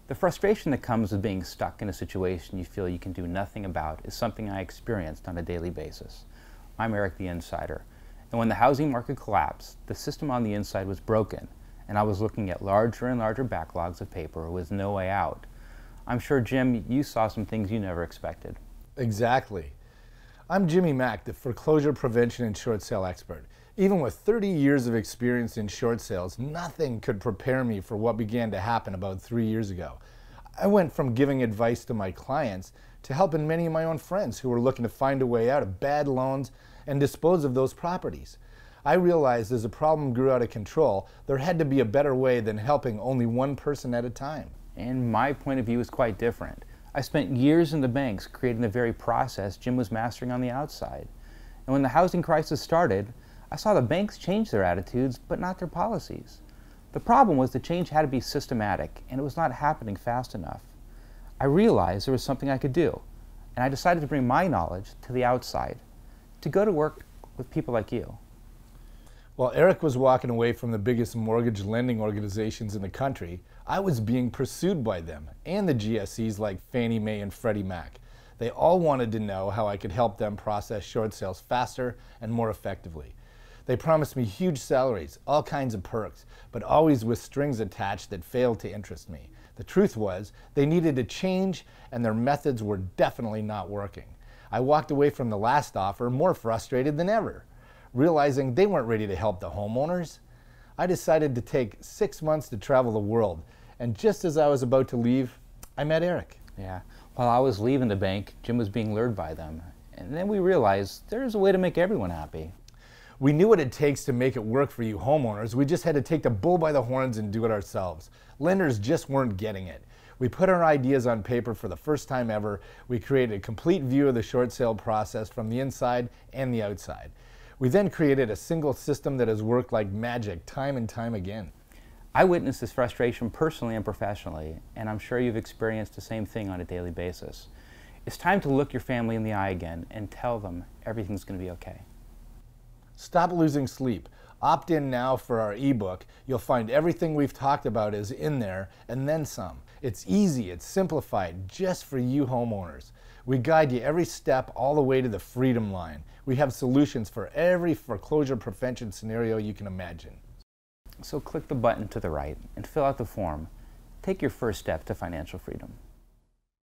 The frustration that comes with being stuck in a situation you feel you can do nothing about is something I experienced on a daily basis. I'm Eric the Insider, and when the housing market collapsed, the system on the inside was broken, and I was looking at larger and larger backlogs of paper with no way out. I'm sure, Jim, you saw some things you never expected. Exactly. I'm Jimmy Mack, the foreclosure prevention and short sale expert. Even with 30 years of experience in short sales, nothing could prepare me for what began to happen about 3 years ago. I went from giving advice to my clients to helping many of my own friends who were looking to find a way out of bad loans and dispose of those properties. I realized as the problem grew out of control, there had to be a better way than helping only one person at a time. And my point of view is quite different. I spent years in the banks creating the very process Jim was mastering on the outside. And when the housing crisis started, I saw the banks change their attitudes, but not their policies. The problem was the change had to be systematic, and it was not happening fast enough. I realized there was something I could do, and I decided to bring my knowledge to the outside, to go to work with people like you. While Eric was walking away from the biggest mortgage lending organizations in the country, I was being pursued by them and the GSEs like Fannie Mae and Freddie Mac. They all wanted to know how I could help them process short sales faster and more effectively. They promised me huge salaries, all kinds of perks, but always with strings attached that failed to interest me. The truth was, they needed to change, and their methods were definitely not working. I walked away from the last offer more frustrated than ever, realizing they weren't ready to help the homeowners. I decided to take 6 months to travel the world, and just as I was about to leave, I met Eric. Yeah, while I was leaving the bank, Jim was being lured by them. And then we realized there's a way to make everyone happy. We knew what it takes to make it work for you homeowners. We just had to take the bull by the horns and do it ourselves. Lenders just weren't getting it. We put our ideas on paper for the first time ever. We created a complete view of the short sale process from the inside and the outside. We then created a single system that has worked like magic time and time again. I witnessed this frustration personally and professionally, and I'm sure you've experienced the same thing on a daily basis. It's time to look your family in the eye again and tell them everything's going to be okay. Stop losing sleep. Opt in now for our ebook. You'll find everything we've talked about is in there and then some. It's easy, it's simplified, just for you homeowners. We guide you every step all the way to the freedom line. We have solutions for every foreclosure prevention scenario you can imagine. So click the button to the right and fill out the form. Take your first step to financial freedom.